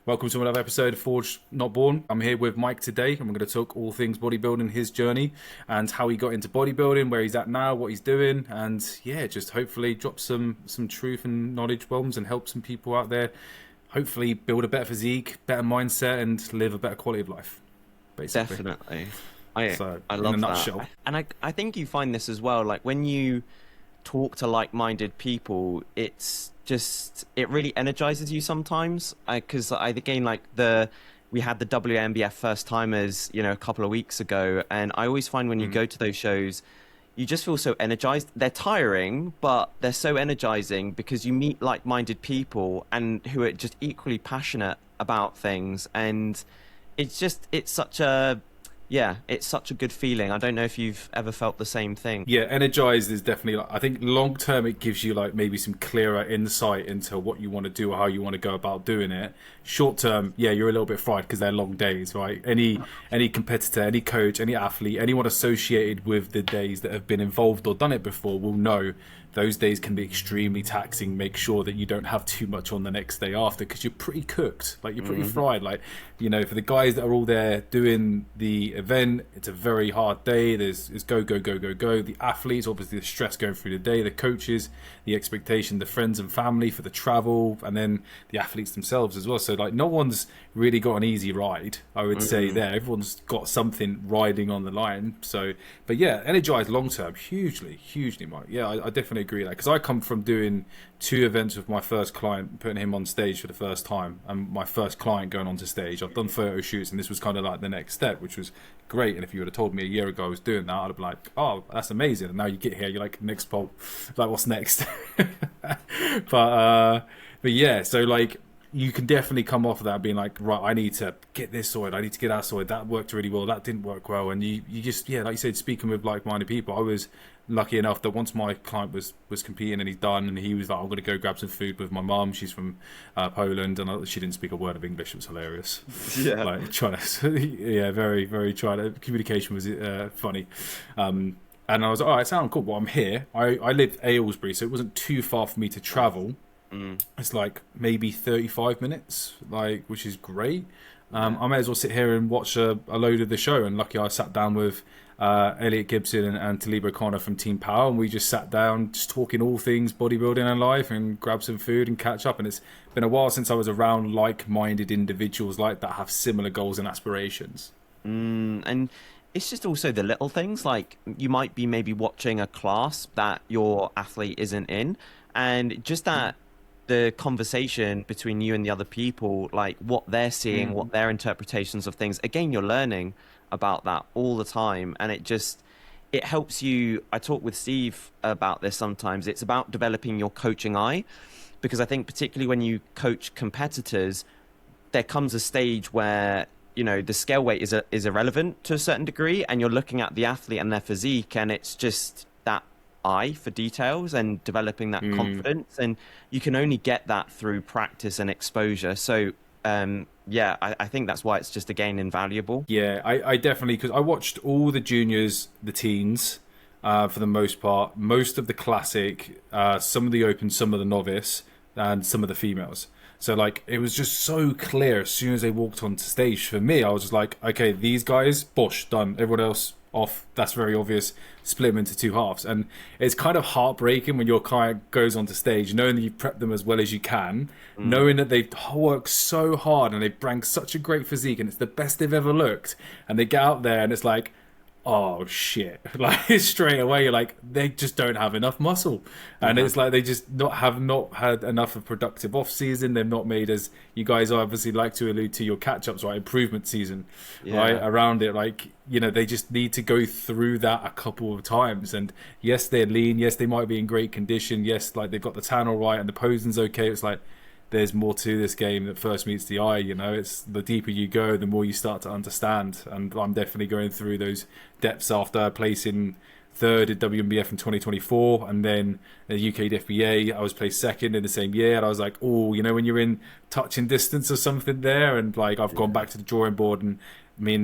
Welcome to another episode of Forged Not Born. I'm here with Mike today, and we're going to talk all things bodybuilding, his journey, and how he got into bodybuilding, where he's at now, what he's doing, and yeah, just hopefully drop some truth and knowledge bombs and help some people out there. Hopefully, build a better physique, better mindset, and live a better quality of life. Basically, Definitely. I in love a that. nutshell. And I think you find this as well, like when you talk to like-minded people, it really energizes you sometimes. Because again, like we had the WNBF first timers, a couple of weeks ago, and I always find when you go to those shows, you just feel so energized. They're tiring, but they're so energizing because you meet like-minded people and who are just equally passionate about things, and it's such a good feeling. I don't know if you've ever felt the same thing. Yeah, energized is definitely, I think long term it gives you like maybe some clearer insight into what you want to do or how you want to go about doing it. Short term, yeah, you're a little bit fried because they're long days, right? Any competitor, any coach, any athlete, anyone associated with the days that have been involved or done it before will know those days can be extremely taxing. Make sure that you don't have too much on the next day after, because you're pretty cooked, like you're pretty fried. Like, for the guys that are all there doing the event, it's a very hard day. It's go. The athletes, obviously the stress going through the day, the coaches, the expectation, the friends and family for the travel, and then the athletes themselves as well. So like no one's really got an easy ride, I would say there. Everyone's got something riding on the line. So, but yeah, energized long term, hugely, Mike. Yeah, I definitely agree with that, because I come from doing 2 events with my first client, putting him on stage for the first time, and my first client going onto stage. I've done photo shoots, and this was kind of like the next step, which was great. And if you would have told me a year ago I was doing that, I'd have been like, oh, that's amazing. And now you get here, you're like, next poll, like, what's next? but yeah, so like you can definitely come off of that being like, right, I need to get this sorted, I need to get that sorted, that worked really well, that didn't work well. And you just, yeah, like you said, speaking with like-minded people, I was lucky enough that once my client was competing and he's done, and he was like, I'm going to go grab some food with my mum. She's from Poland, and she didn't speak a word of English. It was hilarious. Yeah, like trying to, yeah, very, very trying to. Communication was funny. And I was like, all right, sound cool. Well, I'm here. I lived Aylesbury, so it wasn't too far for me to travel. It's like maybe 35 minutes, like, which is great. I may as well sit here and watch a load of the show. And lucky I sat down with Elliot Gibson and Talib O'Connor from Team Power, and we just sat down just talking all things bodybuilding and life, and grab some food and catch up. And it's been a while since I was around like-minded individuals like that have similar goals and aspirations. And it's just also the little things, like you might be maybe watching a class that your athlete isn't in, and just that the conversation between you and the other people, like what they're seeing, what their interpretations of things. Again, you're learning about that all the time, and it helps you. I talk with Steve about this sometimes. It's about developing your coaching eye, because I think particularly when you coach competitors, there comes a stage where the scale weight is irrelevant to a certain degree, and you're looking at the athlete and their physique, and it's just that eye for details and developing that confidence, and you can only get that through practice and exposure. So I think that's why it's just again invaluable. Yeah, I definitely, because I watched all the juniors, the teens, for the most part, most of the classic, some of the open, some of the novice, and some of the females. So like it was just so clear as soon as they walked onto stage. For me, I was just like, okay, these guys, bosh, done. Everyone else off. That's very obvious. Split them into 2 halves. And it's kind of heartbreaking when your client goes onto stage knowing that you've prepped them as well as you can, knowing that they've worked so hard and they've brought such a great physique and it's the best they've ever looked, and they get out there and it's like, oh shit, like straight away you're like, they just don't have enough muscle. And it's like they just have not had enough of productive off season. They've not made, as you guys obviously like to allude to, your catch-ups, right, improvement season, right, around it. Like, they just need to go through that a couple of times. And yes, they're lean, yes, they might be in great condition, yes, like they've got the tan all right and the posing's okay. It's like there's more to this game that first meets the eye. It's the deeper you go, the more you start to understand. And I'm definitely going through those depths after placing 3rd at WNBF in 2024, and then the UK FBA I was placed 2nd in the same year. And I was like, oh, when you're in touching distance or something there, and like I've gone back to the drawing board, and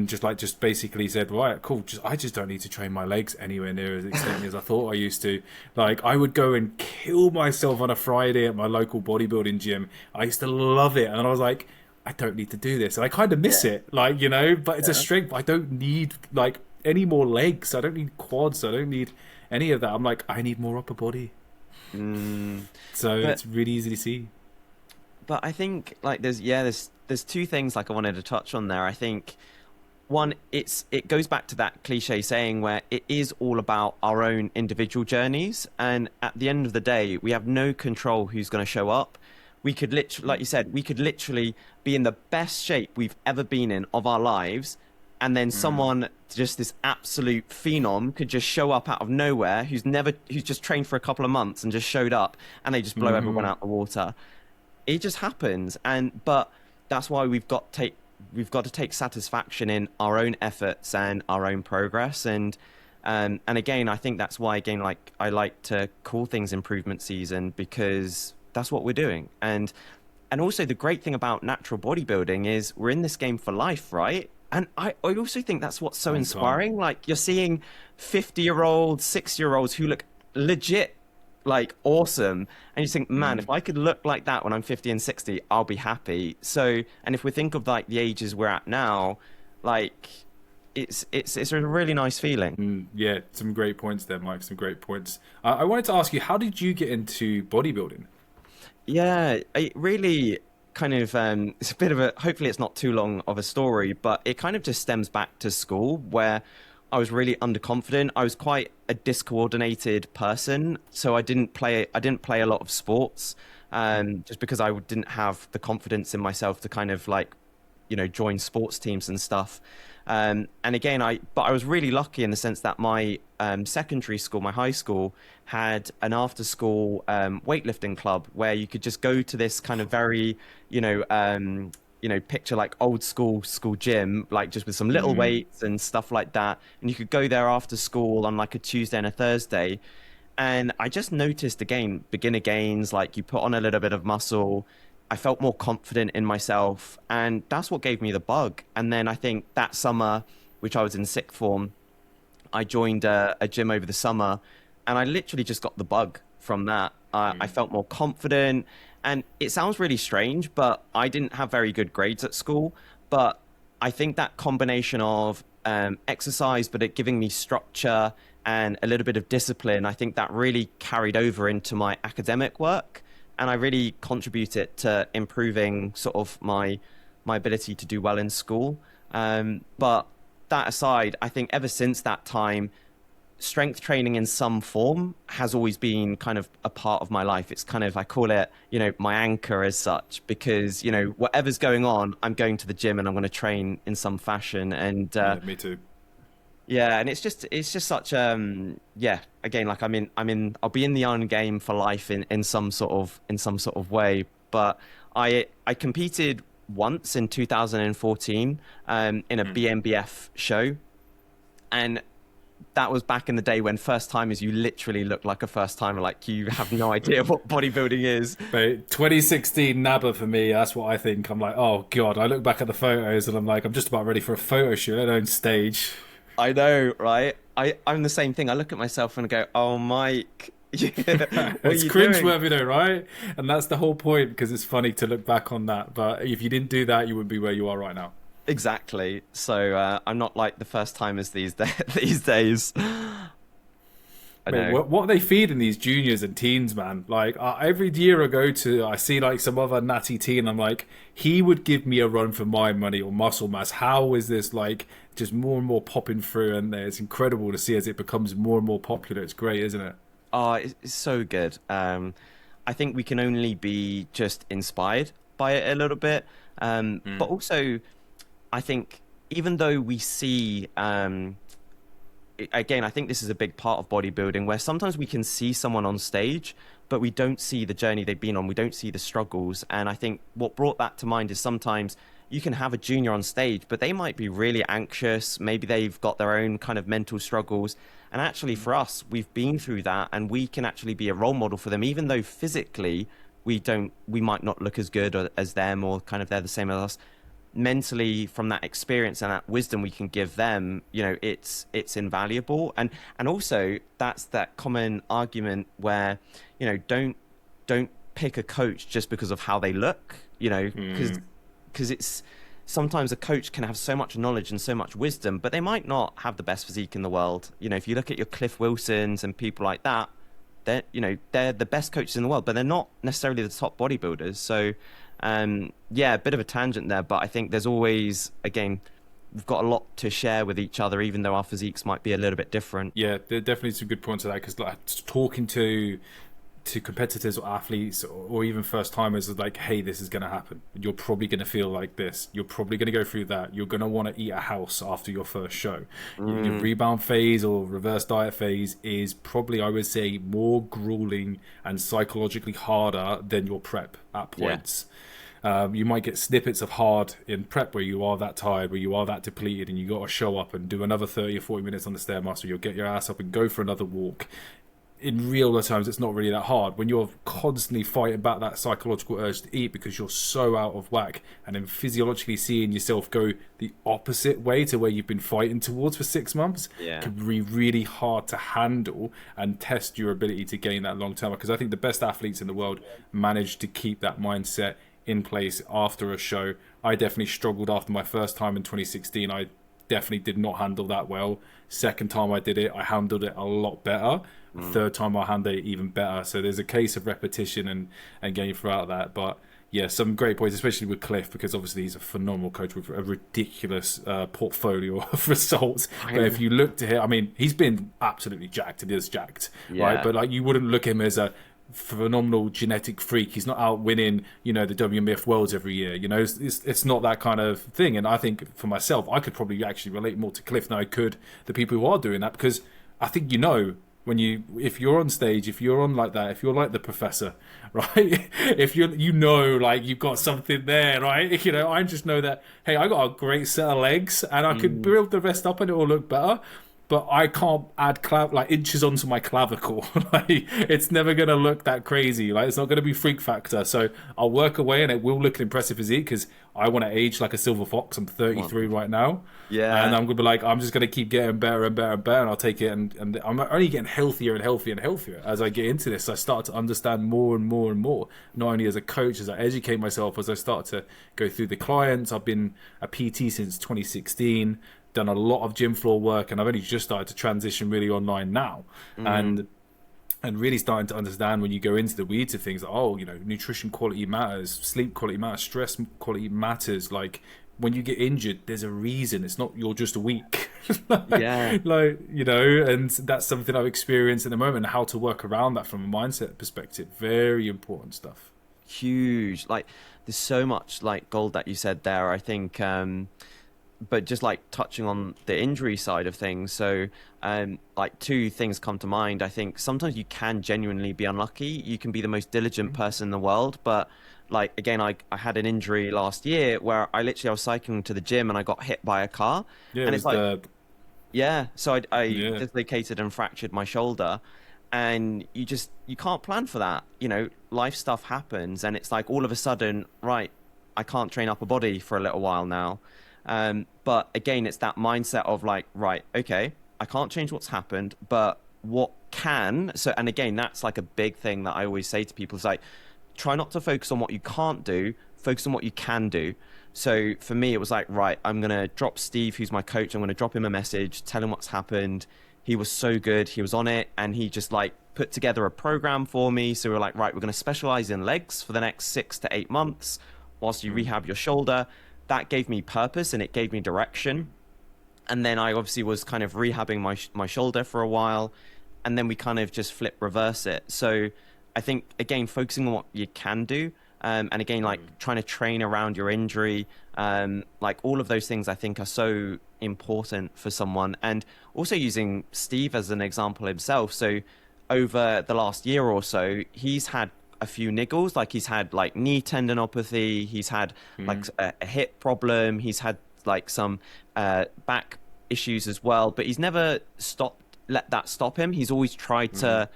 just basically said, right, cool, I just don't need to train my legs anywhere near as extensively as I thought I used to. Like, I would go and kill myself on a Friday at my local bodybuilding gym. I used to love it. And I was like, I don't need to do this. And I kind of miss it, like, you know, but it's a strength. I don't need like any more legs. I don't need quads. I don't need any of that. I'm like, I need more upper body. Mm. So But it's really easy to see. I think like there's two things like I wanted to touch on there. I think one, it goes back to that cliche saying where it is all about our own individual journeys, and at the end of the day we have no control who's going to show up. We could literally, like you said, we could literally be in the best shape we've ever been in of our lives, and then someone, just this absolute phenom, could just show up out of nowhere, who's just trained for a couple of months and just showed up, and they just blow everyone out the water. It just happens. But that's why we've got to take satisfaction in our own efforts and our own progress. And again, I think that's why, again, like I like to call things improvement season, because that's what we're doing. And also the great thing about natural bodybuilding is we're in this game for life, right? And I also think that's what's so Long time. inspiring. Like you're seeing 50-year-olds, 60-year-olds who look legit like awesome, and you think, man, if I could look like that when I'm 50 and 60, I'll be happy. So, and if we think of like the ages we're at now, like it's a really nice feeling. Yeah, some great points there, Mike. Some great points. I wanted to ask you, how did you get into bodybuilding? Yeah, it really kind of it's a bit of a, hopefully it's not too long of a story, but it kind of just stems back to school where I was really underconfident. I was quite a discoordinated person, so I didn't play a lot of sports, just because I didn't have the confidence in myself to kind of like, you know, join sports teams and stuff. And again, but I was really lucky in the sense that my secondary school, my high school, had an after-school weightlifting club where you could just go to this kind of very, picture like old school gym, like just with some little weights and stuff like that. And you could go there after school on like a Tuesday and a Thursday. And I just noticed, again, beginner gains, like you put on a little bit of muscle. I felt more confident in myself, and that's what gave me the bug. And then I think that summer, which I was in sixth form, I joined a gym over the summer, and I literally just got the bug from that. I felt more confident, and it sounds really strange, but I didn't have very good grades at school. But I think that combination of exercise, but it giving me structure and a little bit of discipline, I think that really carried over into my academic work. And I really contributed to improving sort of my ability to do well in school. But that aside, I think ever since that time, strength training in some form has always been kind of a part of my life. It's kind of, I call it, my anchor as such, because, whatever's going on, I'm going to the gym and I'm going to train in some fashion. And Yeah, me too. yeah, and it's just such again, like I'll be in the iron game for life in some sort of way. But I competed once in 2014 in a BMBF show, and that was back in the day when first timers, you literally look like a first timer, like you have no idea what bodybuilding is. But 2016 NABBA for me, that's what I think. I'm like, oh god, I look back at the photos and I'm like, I'm just about ready for a photo shoot, let alone stage. I know, right? I'm the same thing. I look at myself and go, "Oh, Mike, what are It's you doing?" cringeworthy though, right? And that's the whole point, because it's funny to look back on that. But if you didn't do that, you wouldn't be where you are right now. Exactly. So I'm not like the first timers these days. I Mate, know. what are they feeding these juniors and teens, man? Like every year I go to, I see like some other natty teen. I'm like, he would give me a run for my money or muscle mass. How is this like just more and more popping through? And it's incredible to see as it becomes more and more popular. It's great, isn't it? Oh, it's so good. I think we can only be just inspired by it a little bit. But also, I think even though we see, again, I think this is a big part of bodybuilding where sometimes we can see someone on stage, but we don't see the journey they've been on. We don't see the struggles. And I think what brought that to mind is sometimes you can have a junior on stage, but they might be really anxious. Maybe they've got their own kind of mental struggles. And actually for us, we've been through that, and we can actually be a role model for them, even though physically we might not look as good as them, or kind of they're the same as us. Mentally, from that experience and that wisdom we can give them, it's invaluable. And also that's that common argument where, don't pick a coach just because of how they look, because because it's sometimes a coach can have so much knowledge and so much wisdom, but they might not have the best physique in the world. You know, if you look at your Cliff Wilsons and people like that, they're the best coaches in the world, but they're not necessarily the top bodybuilders. So, yeah, a bit of a tangent there, but I think there's always, again, we've got a lot to share with each other, even though our physiques might be a little bit different. Yeah, there are definitely some good points to that, because like talking to competitors or athletes or even first timers is like, hey, this is going to happen. You're probably going to feel like this. You're probably going to go through that. You're going to want to eat a house after your first show. Your rebound phase or reverse diet phase is probably, I would say, more grueling and psychologically harder than your prep at points. You might get snippets of hard in prep where you are that tired, where you are that depleted, and you got to show up and do another 30 or 40 minutes on the Stairmaster. You'll get your ass up and go for another walk. In real times, it's not really that hard. When you're constantly fighting back that psychological urge to eat because you're so out of whack, and then physiologically seeing yourself go the opposite way to where you've been fighting towards for 6 months, can be really hard to handle and test your ability to gain that long term. Because I think the best athletes in the world manage to keep that mindset in place after a show. I definitely struggled after my first time in 2016. I definitely did not handle that well. Second time I did it, I handled it a lot better. Third time I handled it even better. So there's a case of repetition and getting throughout that. But yeah, some great points, especially with Cliff, because obviously he's a phenomenal coach with a ridiculous portfolio of results. But if you look to him, I mean, he's been absolutely jacked and is jacked, right? But like, you wouldn't look at him as a phenomenal genetic freak. He's not out winning, the WMF Worlds every year. It's not that kind of thing. And I think for myself, I could probably actually relate more to Cliff than I could the people who are doing that, because I think if you're on stage, if you're on like that, if you're like the professor, right? If like you've got something there, right? I just know that, hey, I got a great set of legs and I could build the rest up and it will look better. But I can't add inches onto my clavicle. Like, it's never going to look that crazy. Like, it's not going to be freak factor. So I'll work away and it will look an impressive physique, because I want to age like a silver fox. I'm 33 right now. Yeah. And I'm going to be like, I'm just going to keep getting better and better and better. And I'll take it. And I'm only getting healthier and healthier and healthier as I get into this. I start to understand more and more and more, not only as a coach, as I educate myself, as I start to go through the clients. I've been a PT since 2016. Done a lot of gym floor work, and I've only just started to transition really online now, and really starting to understand when you go into the weeds of things, like, nutrition quality matters, sleep quality matters, stress quality matters. Like, when you get injured, there's a reason. It's not you're just weak. And that's something I've experienced in the moment. How to work around that from a mindset perspective, very important stuff. Huge. Like, there's so much like gold that you said there. I think. But just like touching on the injury side of things, so like two things come to mind. I think sometimes you can genuinely be unlucky. You can be the most diligent person in the world, but like, again, I had an injury last year where I was cycling to the gym and I got hit by a car. Yeah, and it's like, so I dislocated and fractured my shoulder. And you can't plan for that. Life stuff happens, and it's like all of a sudden, right, I can't train upper body for a little while now. But again, it's that mindset of like, right, okay, I can't change what's happened, but what can? So, and again, that's like a big thing that I always say to people is like, try not to focus on what you can't do, focus on what you can do. So for me, it was like, right, I'm going to drop Steve, who's my coach. I'm going to drop him a message, tell him what's happened. He was so good. He was on it, and he just like put together a program for me. So we were like, right, we're going to specialize in legs for the next 6 to 8 months whilst you rehab your shoulder. That gave me purpose and it gave me direction. And then I obviously was kind of rehabbing my shoulder for a while, and then we kind of just reverse it. So I think, again, focusing on what you can do, and again, like trying to train around your injury, like all of those things I think are so important for someone. And also using Steve as an example himself. So over the last year or so, he's had a few niggles. Like, he's had like knee tendinopathy, he's had like a hip problem, he's had like some back issues as well, but he's never let that stop him. He's always tried to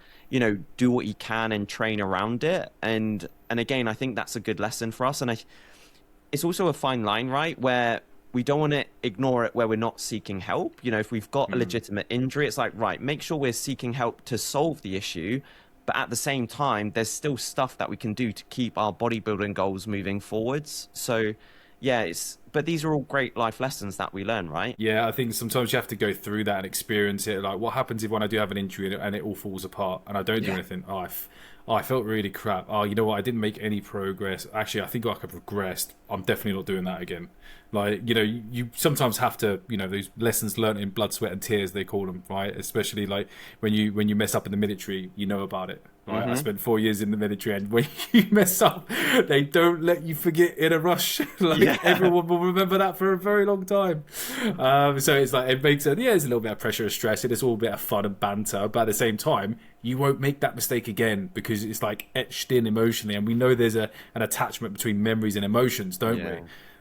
do what he can and train around it. And again, I think that's a good lesson for us. And it's also a fine line, right, where we don't want to ignore it, where we're not seeking help. If we've got a legitimate injury, it's like, right, make sure we're seeking help to solve the issue. But at the same time, there's still stuff that we can do to keep our bodybuilding goals moving forwards. So yeah, but these are all great life lessons that we learn, right? Yeah, I think sometimes you have to go through that and experience it. Like, what happens if when I do have an injury and it all falls apart and I don't do Yeah. anything? Oh, I felt really crap. Oh, you know what? I didn't make any progress. Actually, I think I could have regressed. I'm definitely not doing that again. Like, you sometimes have to, those lessons learned in blood, sweat, and tears, they call them, right? Especially like when you mess up in the military, you know about it. Right, I Hmm. spent 4 years in the military, and when you mess up, they don't let you forget in a rush. Like Yeah. everyone will remember that for a very long time. So it's like it makes it. Yeah, there's a little bit of pressure and stress. It is all a bit of fun and banter, but at the same time, you won't make that mistake again because it's like etched in emotionally, and we know there's an attachment between memories and emotions, don't we? Yeah,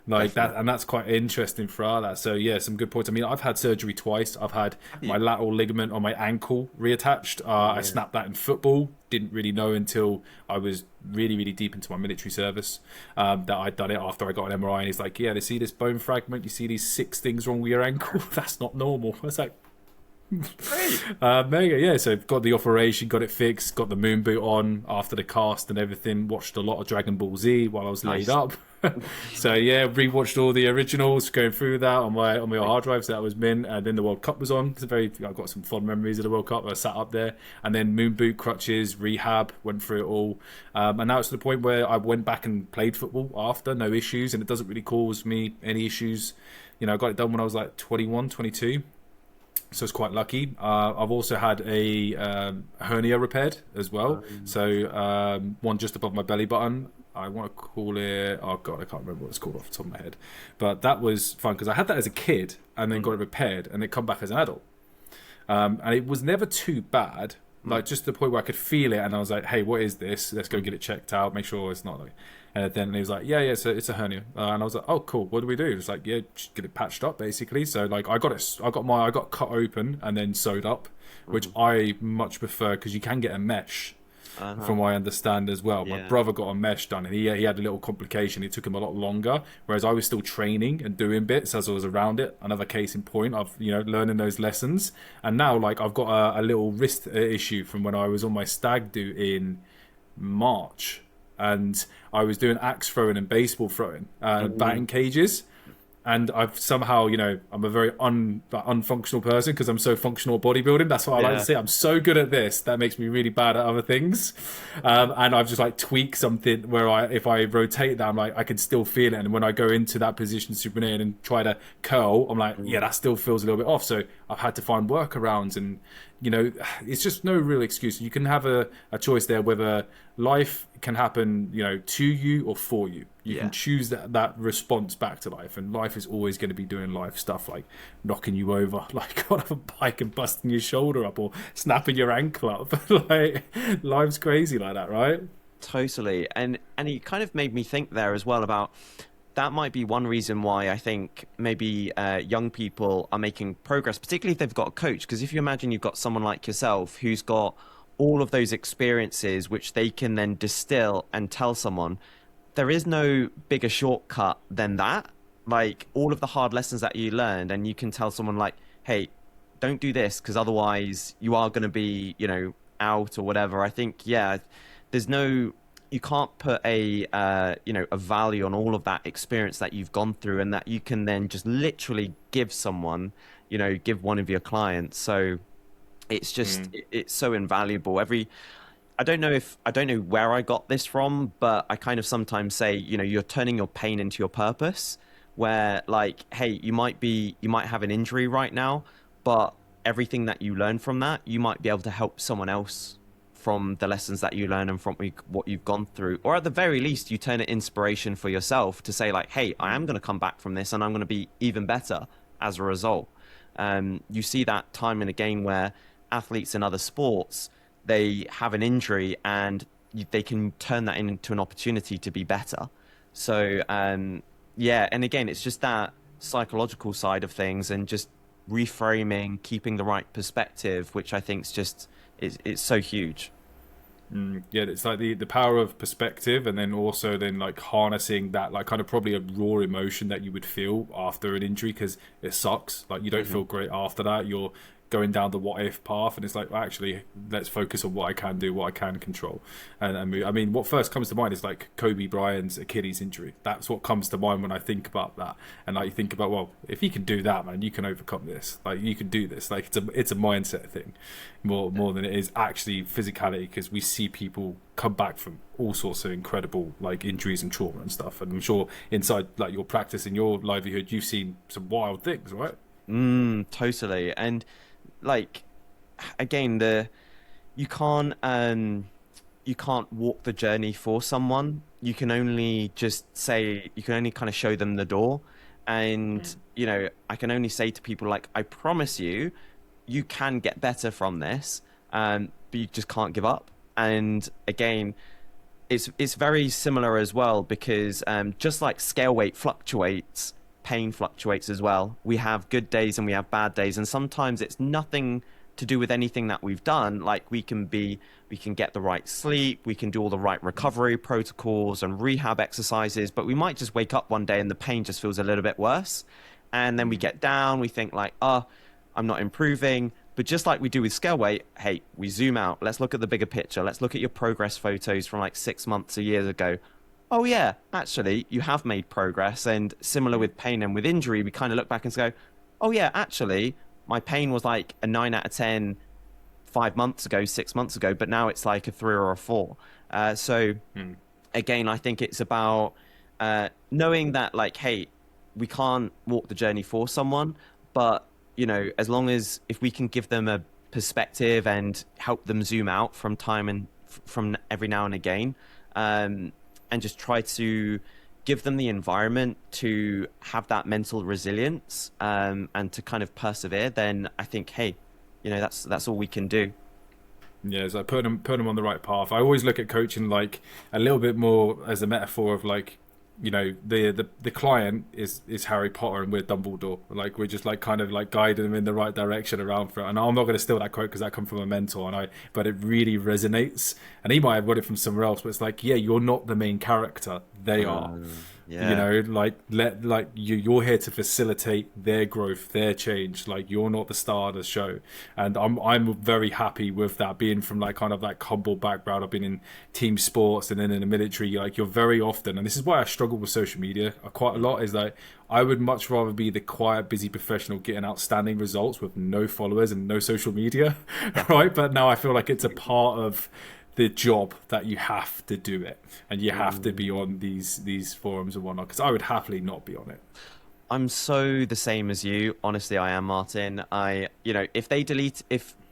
Like that, definitely. and that's quite interesting for all that. So yeah, some good points. I mean, I've had surgery twice. I've had Have my you? lateral ligament on my ankle reattached. I Yeah. snapped that in football. Didn't really know until I was really, really deep into my military service that I'd done it after I got an MRI. And he's like, "Yeah, they see this bone fragment. You see these 6 things wrong with your ankle. That's not normal." I was like, Great. mega, yeah. So got the operation, got it fixed, got the moon boot on after the cast and everything. Watched a lot of Dragon Ball Z while I was laid Nice. up. So yeah, rewatched all the originals, going through that on my hard drive. So that was mint. And then the World Cup was on. I've got some fond memories of the World Cup. I sat up there, and then moon boot, crutches, rehab, went through it all. And now it's to the point where I went back and played football after, no issues, and it doesn't really cause me any issues. I got it done when I was like 21, 22. So it's quite lucky. I've also had a hernia repaired as well. So one just above my belly button. I want to call it. Oh god, I can't remember what it's called off the top of my head. But that was fun because I had that as a kid and then got it repaired and it come back as an adult. And it was never too bad. Like just to the point where I could feel it, and I was like, "Hey, what is this? Let's go get it checked out. Make sure it's not like." And then he was like, "Yeah, it's a hernia." And I was like, "Oh, cool. What do we do?" It's like, "Yeah, just get it patched up, basically." So like, I got cut open and then sewed up, which I much prefer because you can get a mesh Uh-huh. from what I understand as well. My Yeah. brother got a mesh done, and he had a little complication. It took him a lot longer, whereas I was still training and doing bits as I was around it. Another case in point of learning those lessons. And now, like I've got a little wrist issue from when I was on my stag do in March, and I was doing axe throwing and baseball throwing, batting cages. And I've somehow, I'm a very unfunctional person because I'm so functional at bodybuilding. That's what I like to Yeah. say. I'm so good at this that makes me really bad at other things. And I've just like tweaked something where if I rotate that, I'm like I can still feel it. And when I go into that position supinated and try to curl, I'm like, yeah, that still feels a little bit off. So I've had to find workarounds, and it's just no real excuse. You can have a choice there whether life can happen, to you or for you. You Yeah. can choose that response back to life, and life is always going to be doing life stuff like knocking you over, like on a bike and busting your shoulder up or snapping your ankle up. Like life's crazy like that, right? Totally. And it kind of made me think there as well about that might be one reason why I think maybe young people are making progress, particularly if they've got a coach. Because if you imagine you've got someone like yourself who's got all of those experiences, which they can then distill and tell someone, there is no bigger shortcut than that. Like all of the hard lessons that you learned, and you can tell someone like, hey, don't do this because otherwise you are going to be, out or whatever. I think, yeah, there's no, you can't put a value on all of that experience that you've gone through and that you can then just literally give someone, give one of your clients. So it's just, it's so invaluable. I don't know where I got this from, but I kind of sometimes say, you're turning your pain into your purpose, where like, hey, you might have an injury right now, but everything that you learn from that, you might be able to help someone else from the lessons that you learn and from what you've gone through. Or at the very least, you turn it inspiration for yourself to say like, hey, I am going to come back from this and I'm going to be even better as a result. You see that time and again where athletes in other sports, they have an injury and they can turn that into an opportunity to be better. So, yeah, and again, it's just that psychological side of things and just reframing, keeping the right perspective, which I think is just it's so huge. Yeah, it's like the power of perspective, and then also then like harnessing that like kind of probably a raw emotion that you would feel after an injury because it sucks. Like you don't feel great after that. going down the what if path, and it's like, well, actually, let's focus on what I can do, what I can control. And I mean, what first comes to mind is like Kobe Bryant's Achilles injury. That's what comes to mind when I think about that. And like, you think about, well, if he can do that, man, you can overcome this. Like, you can do this. Like, it's a mindset thing more than it is actually physicality, because we see people come back from all sorts of incredible like injuries and trauma and stuff. And I'm sure inside like your practice and your livelihood, you've seen some wild things, right? Totally. And like, again, you can't walk the journey for someone. You can only you can only kind of show them the door. And I can only say to people, like, I promise you, you can get better from this, but you just can't give up. And again, it's very similar as well, because just like scale weight fluctuates, pain fluctuates as well. We have good days and we have bad days, and sometimes it's nothing to do with anything that we've done. Like, we can get the right sleep, we can do all the right recovery protocols and rehab exercises, but we might just wake up one day and the pain just feels a little bit worse. And then we get down, we think like, oh, I'm not improving. But just like we do with scale weight, hey, we zoom out. Let's look at the bigger picture. Let's look at your progress photos from like 6 months, a year ago. Oh yeah, actually, you have made progress. And similar with pain and with injury, we kind of look back and go, oh yeah, actually, my pain was like a 9 out of 10 5 months ago, 6 months ago, but now it's like a 3 or a 4. Again, I think it's about knowing that, like, hey, we can't walk the journey for someone, but as long as if we can give them a perspective and help them zoom out from time and from every now and again, and just try to give them the environment to have that mental resilience, and to kind of persevere, then I think, hey, that's all we can do. Yeah, it's like put them on the right path. I always look at coaching like a little bit more as a metaphor of like, the client is Harry Potter and we're Dumbledore. Like, we're just like kind of like guiding them in the right direction around for it. And I'm not going to steal that quote because that come from a mentor, but it really resonates. And he might have got it from somewhere else, but it's like, yeah, you're not the main character. They are. Yeah. You're here to facilitate their growth, their change. Like, you're not the star of the show. And I'm very happy with that, being from like kind of like humble background. I've been in team sports and then in the military. Like, you're very often, and this is why I struggle with social media quite a lot, is like I would much rather be the quiet, busy professional getting outstanding results with no followers and no social media, right? But now I feel like it's a part of the job that you have to do it, and you have to be on these forums and whatnot, because I would happily not be on it. I'm so the same as you. Honestly, I am, Martin. If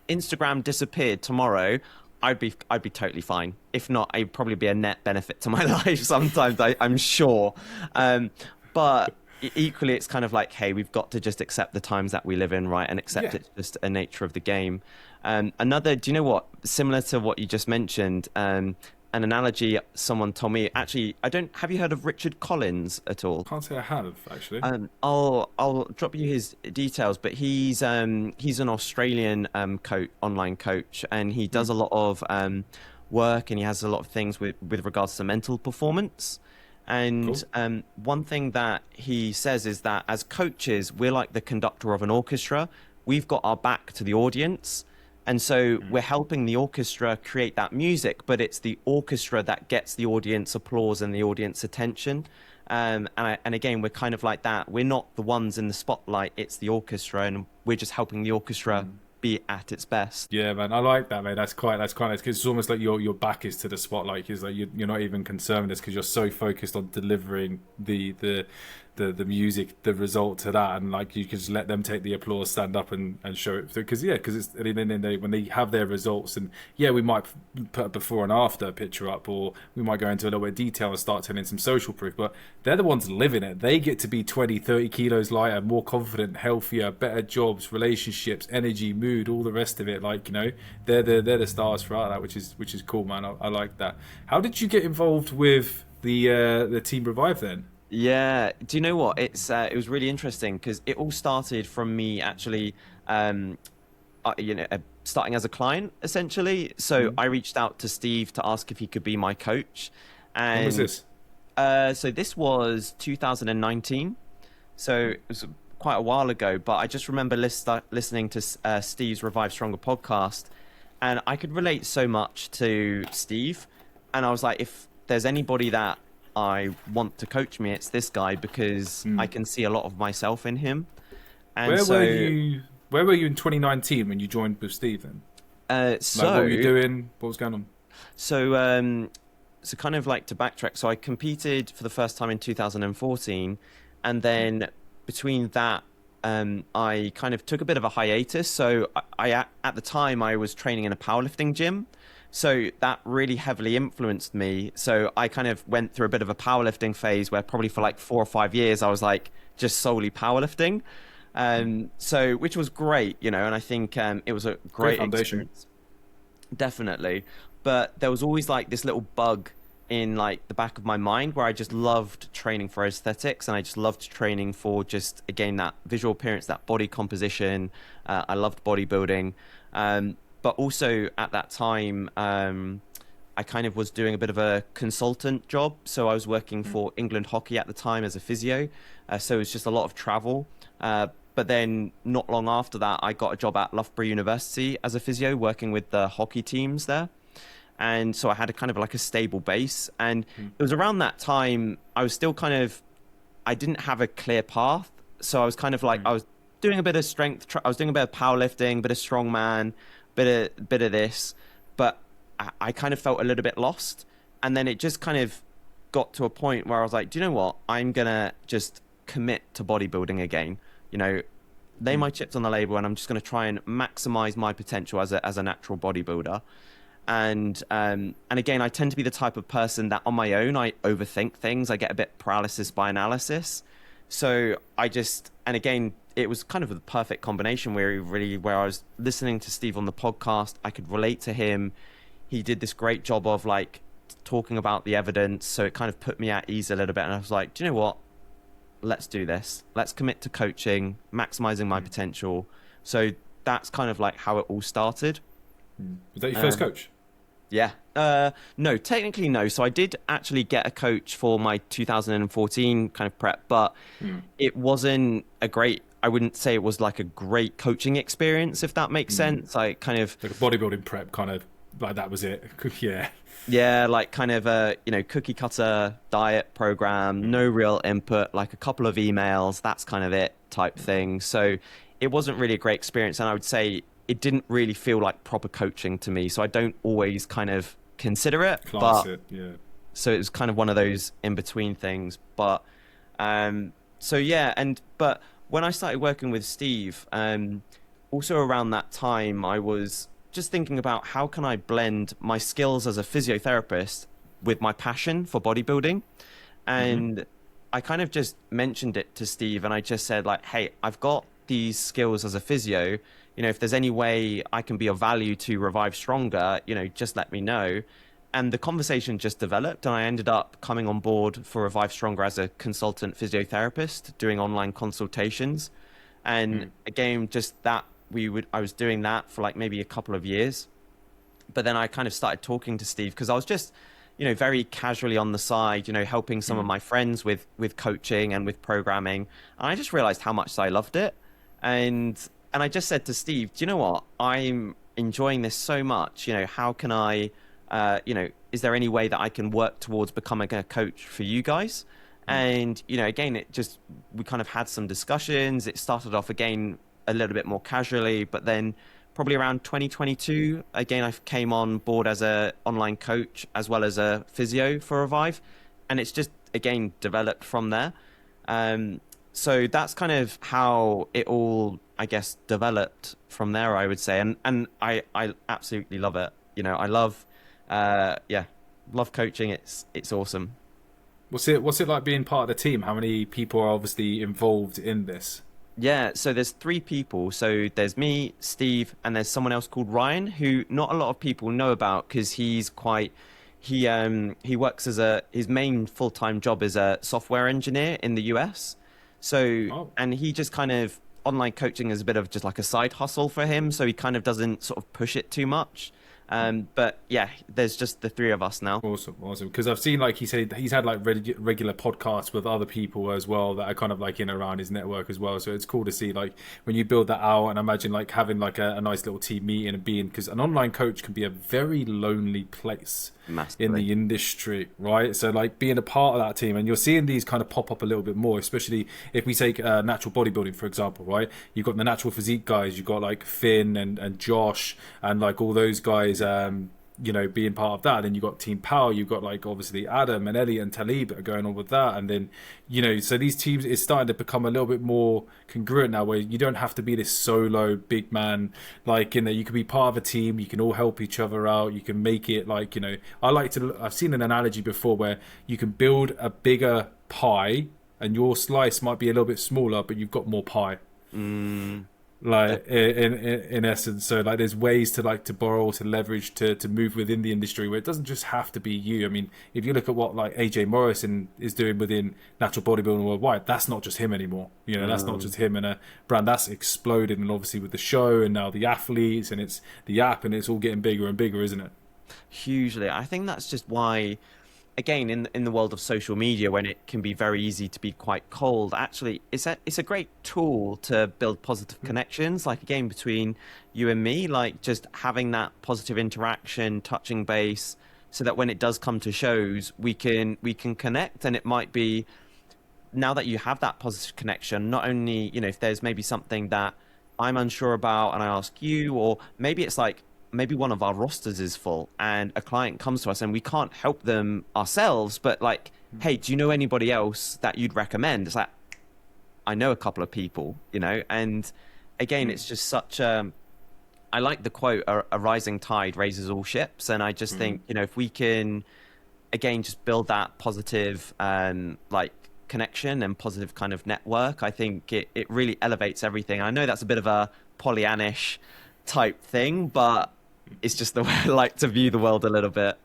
Instagram disappeared tomorrow, I'd be totally fine. If not, it'd probably be a net benefit to my life sometimes, I'm sure. But equally, it's kind of like, hey, we've got to just accept the times that we live in, right? And accept it's just a nature of the game. Do you know what? Similar to what you just mentioned, an analogy someone told me. Actually, have you heard of Richard Collins at all? Can't say I have, actually. I'll drop you his details, but he's an Australian online coach, and he does a lot of work, and he has a lot of things with regards to mental performance. And cool. One thing that he says is that as coaches, we're like the conductor of an orchestra. We've got our back to the audience. And so we're helping the orchestra create that music, but it's the orchestra that gets the audience applause and the audience attention. And again, we're kind of like that. We're not the ones in the spotlight. It's the orchestra, and we're just helping the orchestra be at its best. Yeah, man, I like that, man. That's quite nice, because it's almost like your back is to the spotlight. It's like you're not even concerned with this, because you're so focused on delivering the music, the result to that, and like you can just let them take the applause, stand up and show it through. Because it's at the end of the day, when they have their results, and we might put a before and after picture up, or we might go into a little bit of detail and start turning some social proof, but they're the ones living it. They get to be 20-30 kilos lighter, more confident, healthier, better jobs, relationships, energy, mood, all the rest of it. Like, they're the stars throughout that, which is cool, man. I like that. How did you get involved with the Team Revive then? Yeah, do you know what? It was really interesting, because it all started from me actually, starting as a client essentially. So I reached out to Steve to ask if he could be my coach. And when was this? So this was 2019. So it was quite a while ago, but I just remember listening to Steve's Revive Stronger podcast, and I could relate so much to Steve. And I was like, if there's anybody that I want to coach me, it's this guy, because I can see a lot of myself in him. And Where so, were you? Where were you in 2019 when you joined with Steve? Then, so what were you doing? What was going on? So kind of like to backtrack. So I competed for the first time in 2014, and then between that, I kind of took a bit of a hiatus. So at the time I was training in a powerlifting gym. So that really heavily influenced me. So I kind of went through a bit of a powerlifting phase where probably for like 4 or 5 years I was like just solely powerlifting. So which was great, you know, and I think it was a great foundation. experience. Definitely. But there was always like this little bug in like the back of my mind where I just loved training for aesthetics, and I just loved training for just, again, that visual appearance, that body composition. I loved bodybuilding. But also at that time, I kind of was doing a bit of a consultant job. So I was working for England Hockey at the time as a physio. So it was just a lot of travel. But then not long after that, I got a job at Loughborough University as a physio, working with the hockey teams there. And so I had a kind of like a stable base. And it was around that time, I was still kind of, I didn't have a clear path. So I was kind of like, I was doing a bit of strength, I was doing a bit of powerlifting, bit of strongman, bit of this, but I kind of felt a little bit lost. And then it just kind of got to a point where I was like, do you know what? I'm going to just commit to bodybuilding again. You know, lay my chips on the label, and I'm just going to try and maximize my potential as a natural bodybuilder. And again, I tend to be the type of person that on my own, I overthink things. I get a bit paralysis by analysis. So and again, it was kind of the perfect combination where I was listening to Steve on the podcast. I could relate to him. He did this great job of like talking about the evidence. So it kind of put me at ease a little bit. And I was like, do you know what? Let's do this. Let's commit to coaching, maximizing my potential. So that's kind of like how it all started. Was that your first coach? Yeah. No, technically no. So I did actually get a coach for my 2014 kind of prep, but it wasn't I wouldn't say it was like a great coaching experience, if that makes sense. I kind of like a bodybuilding prep, kind of like that was it. Yeah. Yeah, like kind of a, cookie cutter diet program, no real input, like a couple of emails, that's kind of it type thing. So it wasn't really a great experience. And I would say it didn't really feel like proper coaching to me. So I don't always kind of consider it. Yeah. So it was kind of one of those in between things. But but when I started working with Steve, also around that time, I was just thinking about how can I blend my skills as a physiotherapist with my passion for bodybuilding. And I kind of just mentioned it to Steve, and I just said like, hey, I've got these skills as a physio, if there's any way I can be of value to Revive Stronger, just let me know. And the conversation just developed, and I ended up coming on board for Revive Stronger as a consultant physiotherapist, doing online consultations. And again, just that I was doing that for like maybe a couple of years. But then I kind of started talking to Steve because I was just, very casually on the side, helping some of my friends with coaching and with programming. And I just realized how much I loved it. And I just said to Steve, do you know what? I'm enjoying this so much. How can I, is there any way that I can work towards becoming a coach for you guys? And, again, we kind of had some discussions. It started off again a little bit more casually, but then probably around 2022, again, I came on board as a online coach as well as a physio for Revive, and it's just again developed from there. So that's kind of how it all, I guess, developed from there, I would say, and I absolutely love it. I love coaching. It's awesome. What's it like being part of the team? How many people are obviously involved in this? Yeah, so there's 3 people. So there's me, Steve, and there's someone else called Ryan, who not a lot of people know about because he works his main full-time job is a software engineer in the US. So, and he just kind of, online coaching is a bit of just like a side hustle for him. So he kind of doesn't sort of push it too much. But yeah, there's just the three of us now. Awesome, awesome. Because I've seen, like he said, he's had like regular podcasts with other people as well that are kind of like in and around his network as well. So it's cool to see like when you build that out, and imagine like having like a nice little team meeting and being, because an online coach can be a very lonely place Massively. in the industry, right? So like being a part of that team, and you're seeing these kind of pop up a little bit more, especially if we take natural bodybuilding for example, right? You've got the natural physique guys, you've got like Finn and Josh and like all those guys, you know, being part of that. And you've got Team Power, you've got like obviously Adam and Ellie and Talib that are going on with that. And then, you know, so these teams is starting to become a little bit more congruent now, where you don't have to be this solo big man, like, you know, you can be part of a team, you can all help each other out, you can make it like, you know, I've seen an analogy before where you can build a bigger pie and your slice might be a little bit smaller, but you've got more pie. Like in essence, so like there's ways to like to borrow, to leverage, to move within the industry where it doesn't just have to be you. I mean, if you look at what like AJ Morrison is doing within natural bodybuilding worldwide, that's not just him anymore. You know, that's not just him and a brand, that's exploded. And obviously with the show and now the athletes and it's the app and it's all getting bigger and bigger, isn't it? Hugely. I think that's just why, again, in the world of social media, when it can be very easy to be quite cold, actually it's a great tool to build positive connections, like again between you and me, like just having that positive interaction, touching base, so that when it does come to shows, we can connect. And it might be, now that you have that positive connection, not only, you know, if there's maybe something that I'm unsure about and I ask you, or maybe it's like, maybe one of our rosters is full and a client comes to us and we can't help them ourselves, but like, hey, do you know anybody else that you'd recommend? It's like, I know a couple of people, you know. And again, it's just such a, I like the quote, a rising tide raises all ships. And I just think, you know, if we can, again, just build that positive like connection and positive kind of network, I think it really elevates everything. I know that's a bit of a Pollyannish type thing, but it's just the way I like to view the world a little bit.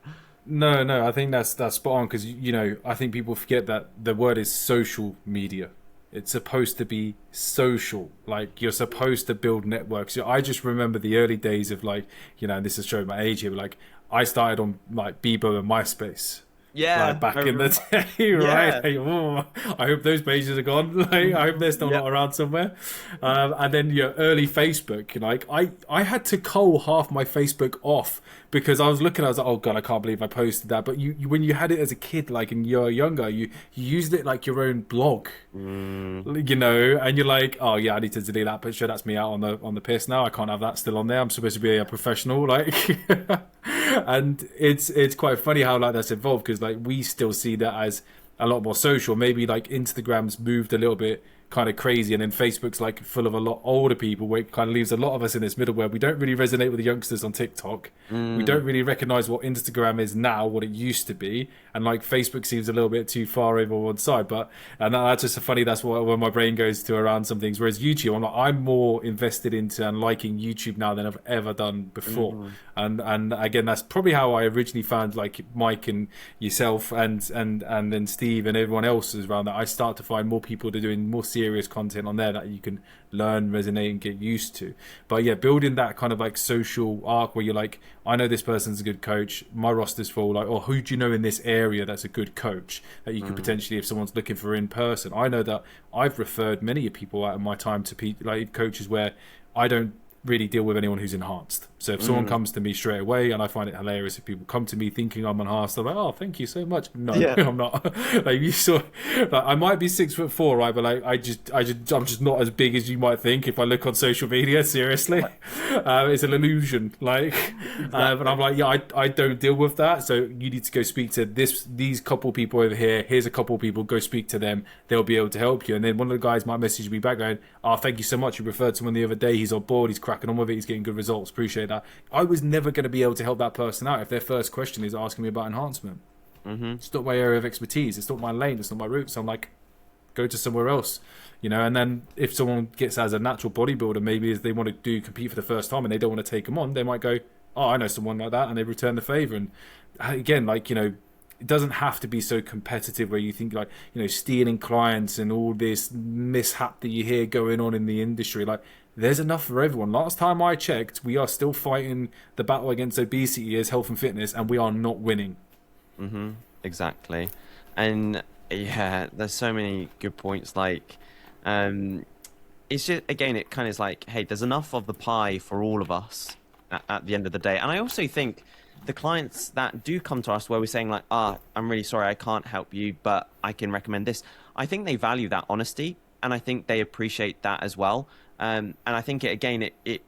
No, I think that's spot on, because you know, I think people forget that the word is social media. It's supposed to be social. Like, you're supposed to build networks. I just remember the early days of, like, you know, and this is showing my age here, but like I started on like Bebo and MySpace. Yeah, like back in the day, right? Yeah. Like, oh, I hope those pages are gone. Like, I hope they're still not around somewhere. And then your early Facebook, like I had to cull half my Facebook off because I was looking, I was like, oh god, I can't believe I posted that. But you when you had it as a kid, like, and you're younger, you used it like your own blog, you know, and you're like, oh yeah, I need to delete that picture. That's me out on the piss now. I can't have that still on there. I'm supposed to be a professional, like. And it's quite funny how like that's evolved, because like we still see that as a lot more social. Maybe like Instagram's moved a little bit kind of crazy, and then Facebook's like full of a lot older people, where it kind of leaves a lot of us in this middle where we don't really resonate with the youngsters on TikTok. We don't really recognize what Instagram is now, what it used to be, and like Facebook seems a little bit too far over one side. But and that's just funny, that's what when my brain goes to around some things. Whereas YouTube, I'm more invested into and liking YouTube now than I've ever done before. And again, that's probably how I originally found like Mike and yourself and then Steve and everyone else is around that. I start to find more people that are doing more serious content on there that you can learn, resonate, and get used to. But yeah, building that kind of like social arc where you're like, I know this person's a good coach, my roster's full, like, or who do you know in this area that's a good coach that you could potentially, if someone's looking for in person. I know that I've referred many people out of my time to like coaches where I don't really deal with anyone who's enhanced. So if someone comes to me straight away, and I find it hilarious if people come to me thinking I'm enhanced, I'm like, oh, thank you so much. No, I'm not. Like, you saw, like, I might be 6'4", right, but like I'm just not as big as you might think if I look on social media. Seriously, it's an illusion. Like, but I'm like, yeah, I don't deal with that. So you need to go speak to these couple people over here. Here's a couple people. Go speak to them. They'll be able to help you. And then one of the guys might message me back going, oh, thank you so much. You referred someone the other day. He's on board. He's cracking on with it. He's getting good results. Appreciate that. I was never going to be able to help that person out if their first question is asking me about enhancement. It's not my area of expertise. It's not my lane. It's not my route. So I'm like, go to somewhere else, you know. And then if someone gets as a natural bodybuilder, maybe if they want to compete for the first time and they don't want to take them on, they might go, oh, I know someone like that, and they return the favor. And again, like, you know, it doesn't have to be so competitive where you think like, you know, stealing clients and all this mishap that you hear going on in the industry. Like, there's enough for everyone. Last time I checked, we are still fighting the battle against obesity as health and fitness, and we are not winning. Exactly. And yeah, there's so many good points. Like, um, it's just, again, it kind of is like, hey, there's enough of the pie for all of us at the end of the day. And I also think the clients that do come to us where we're saying like, I'm really sorry, I can't help you, but I can recommend this. I think they value that honesty, and I think they appreciate that as well. And I think it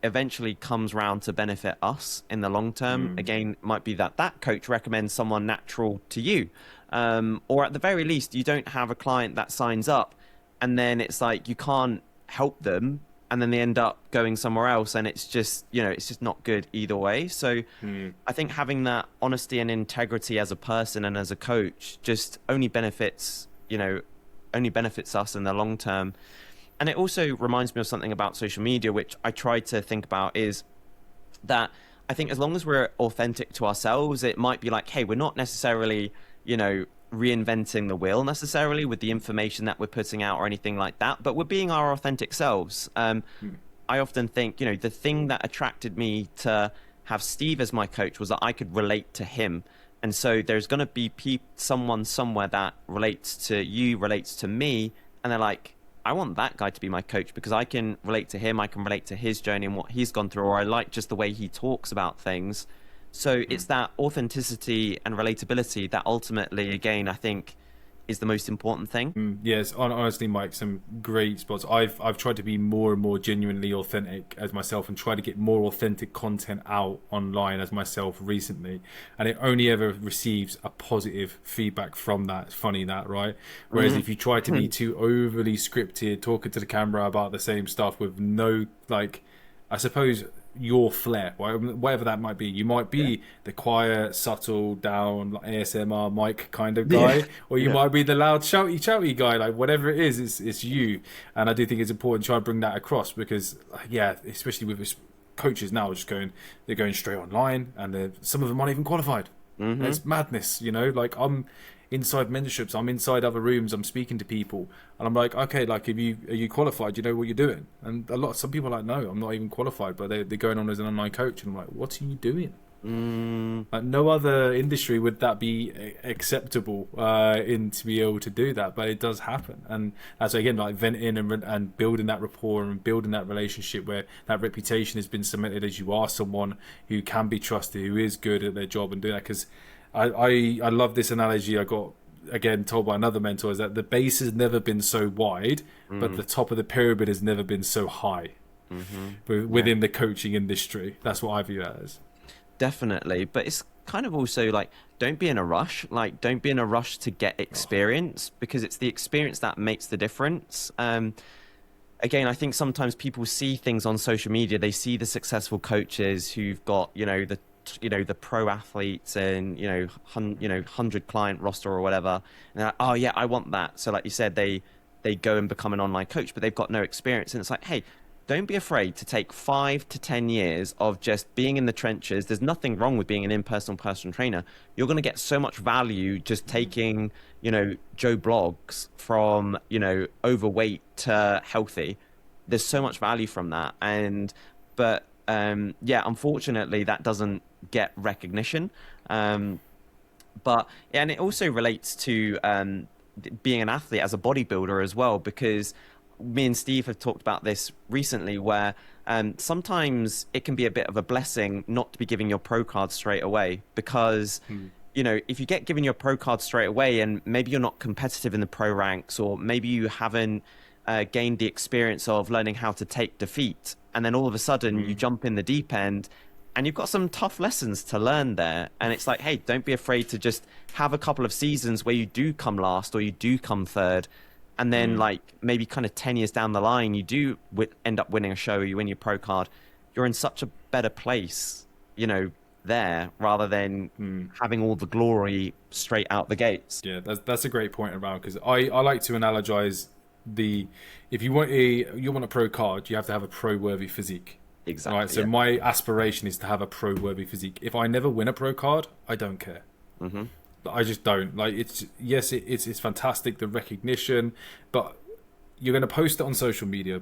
eventually comes round to benefit us in the long term. Again, might be that coach recommends someone natural to you, or at the very least, you don't have a client that signs up, and then it's like you can't help them, and then they end up going somewhere else, and it's just, you know, it's just not good either way. So I think having that honesty and integrity as a person and as a coach just only benefits us in the long term. And it also reminds me of something about social media, which I try to think about, is that I think as long as we're authentic to ourselves, it might be like, hey, we're not necessarily, you know, reinventing the wheel necessarily with the information that we're putting out or anything like that, but we're being our authentic selves. I often think, you know, the thing that attracted me to have Steve as my coach was that I could relate to him. And so there's going to be someone somewhere that relates to you, relates to me, and they're like, I want that guy to be my coach because I can relate to him, I can relate to his journey and what he's gone through, or I like just the way he talks about things. So it's that authenticity and relatability that ultimately, again, I think is the most important thing. Yes, honestly, Mike, some great spots. I've tried to be more and more genuinely authentic as myself and try to get more authentic content out online as myself recently, and it only ever receives a positive feedback from that. It's funny that, right? Whereas if you try to be too overly scripted, talking to the camera about the same stuff with no, like, I suppose, your flair, whatever that might be. You might be the quiet, subtle, down, like ASMR mic kind of guy, or you might be the loud, shouty guy. Like, whatever it is, it's you. And I do think it's important to try and bring that across because, yeah, especially with coaches now, they're going straight online, and some of them aren't even qualified. It's madness, you know. Like, I'm inside mentorships, I'm inside other rooms, I'm speaking to people, and I'm like, okay, like, are you qualified? Do you know what you're doing? And some people are like, no, I'm not even qualified, but they're going on as an online coach, and I'm like, what are you doing? Like, no other industry would that be acceptable to be able to do that, but it does happen. And that's, again, like, venting and building that rapport and building that relationship where that reputation has been cemented as you are someone who can be trusted, who is good at their job, and doing that. Because I love this analogy I got, again, told by another mentor, is that the base has never been so wide, but the top of the pyramid has never been so high within the coaching industry. That's what I view that as. Definitely. But it's kind of also like, don't be in a rush. Like, don't be in a rush to get experience, because it's the experience that makes the difference. Again, I think sometimes people see things on social media. They see the successful coaches who've got, the pro athletes and 100 client roster or whatever, and they're like, oh yeah, I want that. So like you said, they go and become an online coach, but they've got no experience. And it's like, hey, don't be afraid to take 5 to 10 years of just being in the trenches. There's nothing wrong with being an in-person personal trainer. You're going to get so much value just taking, Joe Blogs from, overweight to healthy. There's so much value from that. But unfortunately, that doesn't get recognition. And it also relates to being an athlete as a bodybuilder as well, because me and Steve have talked about this recently, where sometimes it can be a bit of a blessing not to be giving your pro card straight away, because if you get given your pro card straight away and maybe you're not competitive in the pro ranks, or maybe you haven't gained the experience of learning how to take defeat, and then all of a sudden you jump in the deep end and you've got some tough lessons to learn there. And it's like, hey, don't be afraid to just have a couple of seasons where you do come last or you do come third. And then like maybe kind of 10 years down the line, you do end up winning a show, you win your pro card. You're in such a better place, there, rather than having all the glory straight out the gates. Yeah, that's a great point around, because I like to analogize if you want a pro card, you have to have a pro worthy physique. Exactly. Right. So my aspiration is to have a pro worthy physique. If I never win a pro card, I don't care. I just don't like. It's yes, it's fantastic, the recognition, but you're going to post it on social media.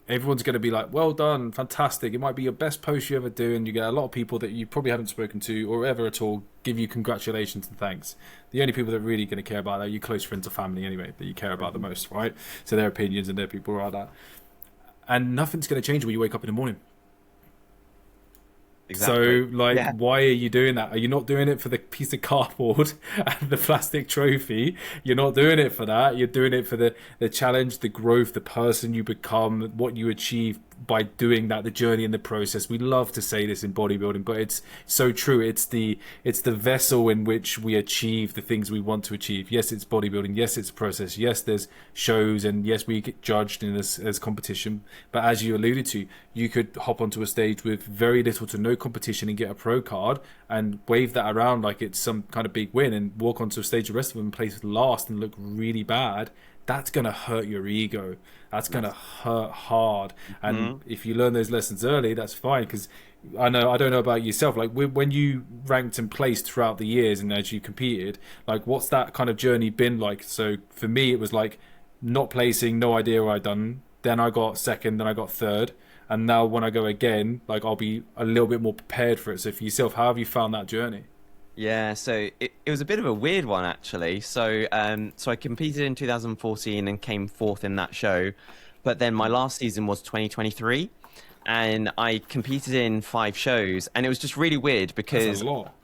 Everyone's going to be like, well done, fantastic. It might be your best post you ever do, and you get a lot of people that you probably haven't spoken to or ever at all give you congratulations and thanks. The only people that are really going to care about that are your close friends or family anyway, that you care about the most, right? So their opinions and their people are like that. And nothing's going to change when you wake up in the morning. Exactly. So, like, Yeah. why are you doing that? Are you not doing it for the piece of cardboard and the plastic trophy? You're not doing it for that. You're doing it for the challenge, the growth, the person you become, what you achieve by doing that, the journey and the process. We love to say this in bodybuilding, but it's so true. It's the vessel in which we achieve the things we want to achieve. Yes, it's bodybuilding. Yes, it's a process. Yes, there's shows, and yes, we get judged in as competition. But as you alluded to, you could hop onto a stage with very little to no competition and get a pro card and wave that around like it's some kind of big win, and walk onto a stage the rest of them and place last and look really bad. That's going to hurt your ego. That's going to hurt hard. And if you learn those lessons early, that's fine. Because I don't know about yourself. Like when you ranked and placed throughout the years and as you competed, like what's that kind of journey been like? So for me, it was like not placing, no idea what I'd done. Then I got second, then I got third. And now when I go again, like I'll be a little bit more prepared for it. So for yourself, how have you found that journey? Yeah, so it was a bit of a weird one actually. So I competed in 2014 and came fourth in that show, but then my last season was 2023, and I competed in 5 shows, and it was just really weird That's because a lot.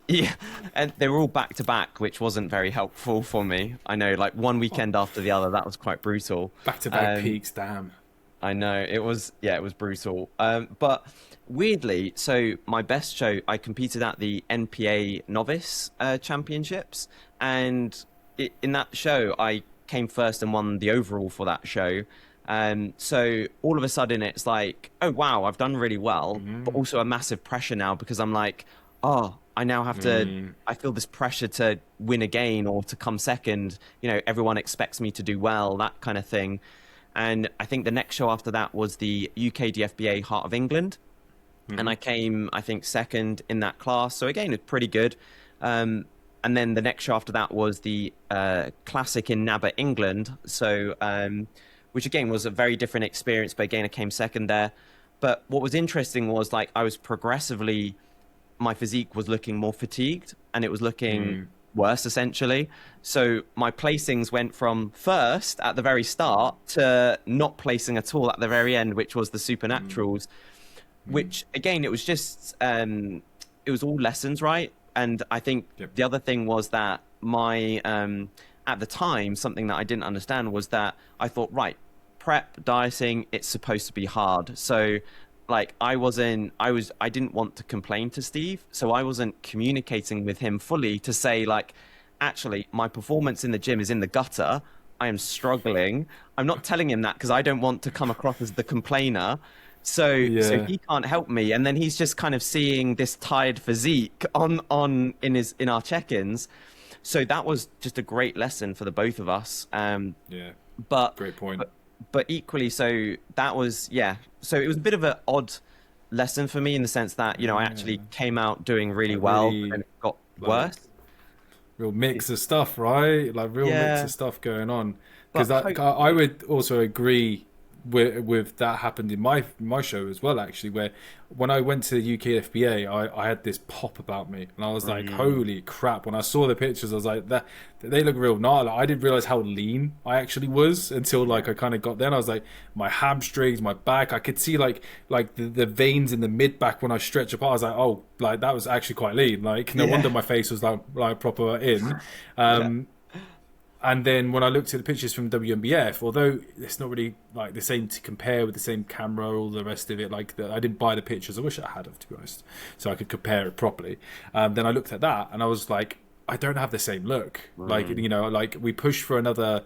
yeah, and they were all back to back, which wasn't very helpful for me. I know, like one weekend after the other, that was quite brutal. Back to back peaks, damn. I know it was, yeah, it was brutal. But weirdly, so my best show, I competed at the NPA Novice Championships, and in that show, I came first and won the overall for that show. So all of a sudden, it's like, oh wow, I've done really well, but also a massive pressure now because I'm like, oh, I now have to. I feel this pressure to win again or to come second. You know, everyone expects me to do well, that kind of thing. And I think the next show after that was the UK DFBA Heart of England. And I came, I think, second in that class. So again, it's pretty good. And then the next show after that was the Classic in NABA England. So, which again was a very different experience. But again, I came second there. But what was interesting was like I was progressively, my physique was looking more fatigued and it was looking worse essentially. So my placings went from first at the very start to not placing at all at the very end, which was the supernaturals, which again, it was just, it was all lessons, right? And I think the other thing was that my, at the time, something that I didn't understand was that I thought, right, prep, dieting, it's supposed to be hard. So like I didn't want to complain to Steve, so I wasn't communicating with him fully to say like, actually, my performance in the gym is in the gutter. I am struggling. I'm not telling him that because I don't want to come across as the complainer. So he can't help me, and then he's just kind of seeing this tired physique in our check-ins. So that was just a great lesson for the both of us. But Great point. But equally, so that was, yeah. So it was a bit of an odd lesson for me in the sense that, you know, I actually came out doing really well and it got worse. Real mix of stuff, right? Like real mix of stuff going on. Because But I would also agree with that happened in my show as well, actually, where when I went to the UK FBA, I had this pop about me, and I was like, holy crap. When I saw the pictures, I was like, that they look real gnarly. I didn't realize how lean I actually was until like I kind of got there, and I was like, my hamstrings, my back, I could see like the veins in the mid back when I stretch apart. I was like, oh, like that was actually quite lean. Like no wonder my face was like proper in. And then when I looked at the pictures from WMBF, although it's not really like the same to compare with the same camera, all the rest of it, like I didn't buy the pictures. I wish I had, to be honest, so I could compare it properly. Then I looked at that and I was like, I don't have the same look. Like, you know, like we pushed for another,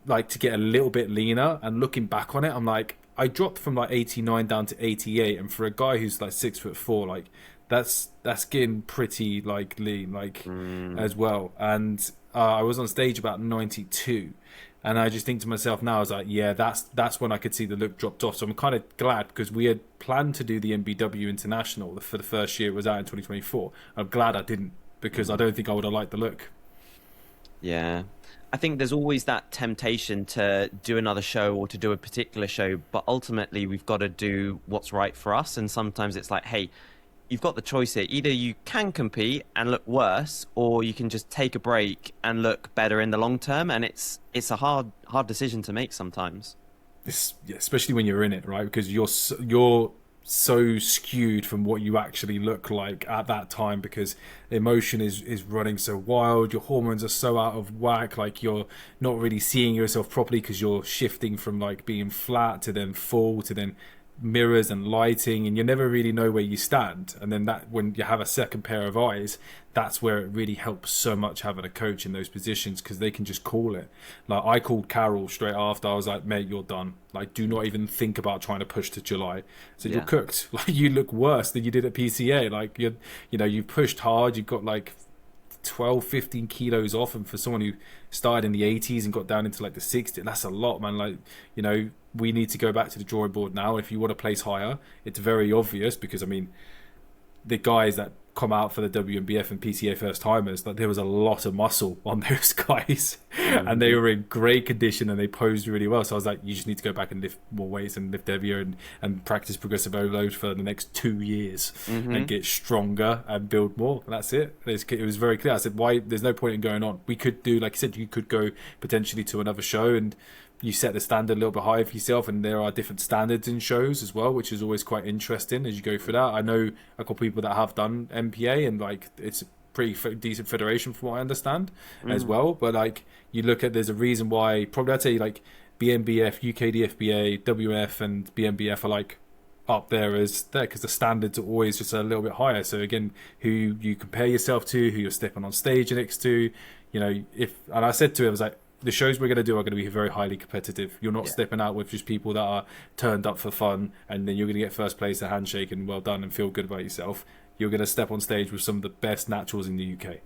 like to get a little bit leaner. And looking back on it, I'm like, I dropped from like 89 down to 88, and for a guy who's like 6'4", like that's getting pretty like lean, like as well. And I was on stage about 92, and I just think to myself now, I was like, yeah, that's when I could see the look dropped off. So I'm kind of glad, because we had planned to do the MBW International for the first year. It was out in 2024. I'm glad I didn't, because I don't think I would have liked the look. Yeah. I think there's always that temptation to do another show or to do a particular show, but ultimately we've got to do what's right for us. And sometimes it's like, hey, you've got the choice here. Either you can compete and look worse, or you can just take a break and look better in the long term. And it's a hard decision to make sometimes. Yeah, especially when you're in it, right? Because you're so skewed from what you actually look like at that time, because the emotion is running so wild, your hormones are so out of whack, like you're not really seeing yourself properly because you're shifting from like being flat to then full to then mirrors and lighting, and you never really know where you stand. And then that, when you have a second pair of eyes, that's where it really helps so much having a coach in those positions, because they can just call it. Like I called Carol straight after. I was like, mate, you're done. Like, do not even think about trying to push to July. I said, you're Yeah. cooked. Like, you look worse than you did at PCA. Like, you pushed hard. You've got like 12, 15 kilos off, and for someone who started in the 80s and got down into like the 60s, that's a lot, man. Like, we need to go back to the drawing board now. If you want to place higher, it's very obvious, because I mean, the guys that come out for the WNBF and PCA first timers, that there was a lot of muscle on those guys, and they Mhm. were in great condition and they posed really well. So I was like, you just need to go back and lift more weights and lift heavier, and practice progressive overload for the next 2 years and Mhm. get stronger and build more. And that's it. It was very clear. I said, why? There's no point in going on. We could do, like you said, you could go potentially to another show, and you set the standard a little bit higher for yourself, and there are different standards in shows as well, which is always quite interesting as you go through that. I know a couple of people that have done MPA, and like it's a pretty decent federation from what I understand as Mm. well. But like, you look at, there's a reason why probably I'd say like BNBF, UKDFBA, WF, and BNBF are like up there as there, because the standards are always just a little bit higher. So again, who you compare yourself to, who you're stepping on stage next to, if, and I said to him, I was like, the shows we're going to do are going to be very highly competitive. You're not Yeah. stepping out with just people that are turned up for fun, and then you're going to get first place, a handshake, and well done, and feel good about yourself. You're going to step on stage with some of the best naturals in the UK, Yeah.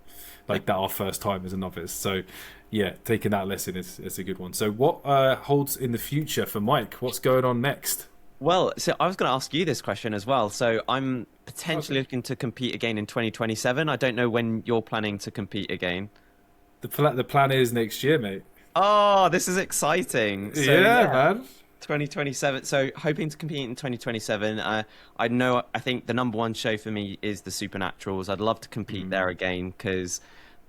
like that are first time as a novice. So, yeah, taking that lesson is a good one. So, what holds in the future for Mike? What's going on next? Well, so I was going to ask you this question as well. So I'm potentially Okay. looking to compete again in 2027. I don't know when you're planning to compete again. The plan is next year, mate. Oh, this is exciting. So Yeah, yeah, man. 2027. So hoping to compete in 2027. I think the number one show for me is the Supernaturals. I'd love to compete there again because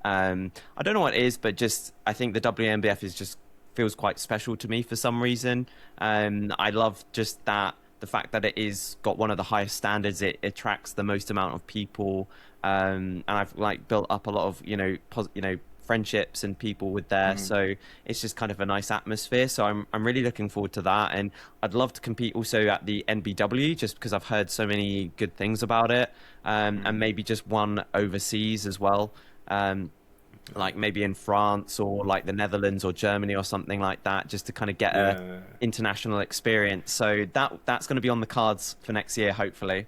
I don't know what it is, but just I think the WNBF is just feels quite special to me for some reason. I love just that the fact that it is got one of the highest standards. It attracts the most amount of people, and I've like built up a lot of friendships and people with there. So it's just kind of a nice atmosphere. So I'm really looking forward to that, and I'd love to compete also at the NBW just because I've heard so many good things about it, and maybe just one overseas as well. Like maybe in France or like the Netherlands or Germany or something like that, just to kind of get a Yeah. international experience. So that's going to be on the cards for next year, hopefully.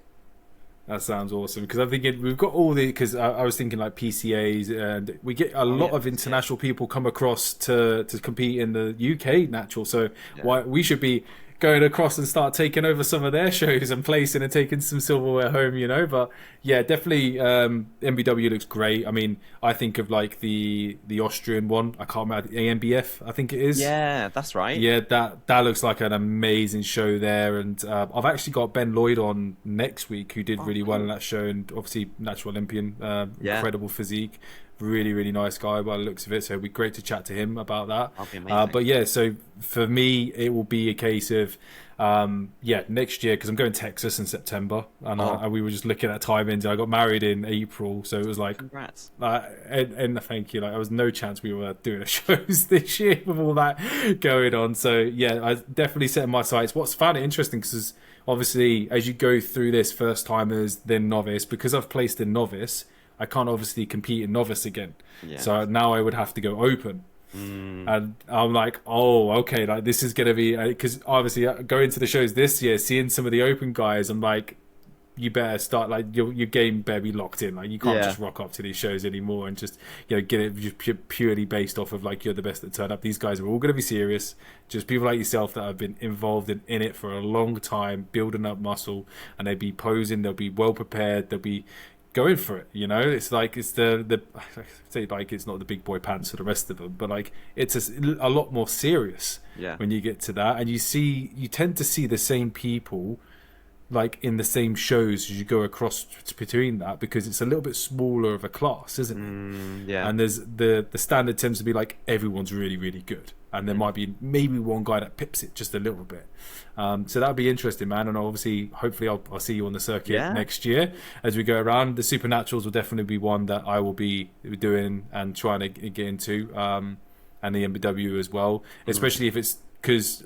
That sounds awesome, because I'm thinking we've got all the, because I was thinking like PCAs, and we get a Oh lot yeah, of international people come across to compete in the UK natural. So yeah, why we should be going across and start taking over some of their shows and placing and taking some silverware home. But yeah, definitely MBW looks great. I mean, I think of like the Austrian one. I can't remember, AMBF, I think it is. yeah. That's right. Yeah, that looks like an amazing show there, and I've actually got Ben Lloyd on next week, who did Oh, really well in cool. that show, and obviously natural Olympian, Yeah, incredible physique, really really nice guy by the looks of it. So it'd be great to chat to him about that. that'll be amazing. But yeah, so for me, it will be a case of next year, because I'm going to Texas in September, and Oh, we were just looking at timings. I got married in April, so it was like congrats. and thank you. Like, there was no chance we were doing shows this year with all that going on. So yeah, I definitely set my sights. What's found it interesting, because obviously as you go through this, first timers, then novice, because I've placed in novice, I can't obviously compete in novice again. Yeah. So now I would have to go open. Mm, And I'm like, oh, okay, like this is gonna be, because obviously going to the shows this year, seeing some of the open guys, I'm like, you better start, like your game better be locked in. Like, you can't yeah. just rock up to these shows anymore and just get it just purely based off of like you're the best that turn up. These guys are all going to be serious, just people like yourself that have been involved in it for a long time, building up muscle, and they'll be posing, they'll be well prepared, they'll be going for it. It's like it's the I say like it's not the big boy pants for the rest of them, but like it's a lot more serious when you get to that, and you tend to see the same people like in the same shows as you go across between that, because it's a little bit smaller of a class, isn't it? Yeah. And there's the standard tends to be like everyone's really, really good, and there might be maybe one guy that pips it just a little bit. So that'd be interesting, man. And obviously, hopefully, I'll see you on the circuit next year as we go around. The Supernaturals will definitely be one that I will be doing and trying to get into, and the MBW as well, especially if it's because.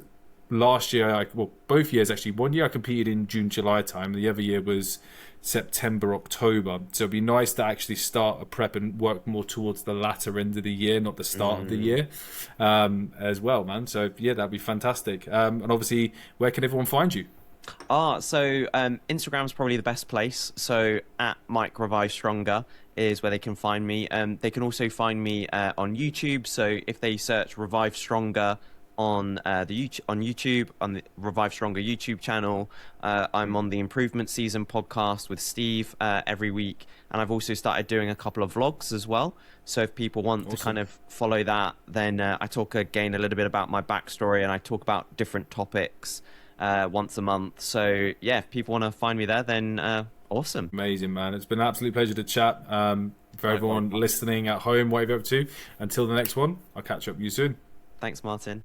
Last year, both years actually. One year I competed in June, July time. The other year was September, October. So it'd be nice to actually start a prep and work more towards the latter end of the year, not the start of the year, as well, man. So yeah, that'd be fantastic. And obviously, where can everyone find you? So Instagram's probably the best place. So at Mike Revive Stronger is where they can find me. They can also find me on YouTube. So if they search Revive Stronger on YouTube, on the Revive Stronger YouTube channel. I'm on the Improvement Season podcast with Steve every week, and I've also started doing a couple of vlogs as well. So if people want to kind of follow that, then I talk again a little bit about my backstory, and I talk about different topics once a month. So yeah, if people want to find me there, then awesome. Amazing, man. It's been an absolute pleasure to chat. For everyone listening at home, whatever you're up to, until the next one, I'll catch up with you soon. Thanks, Martin.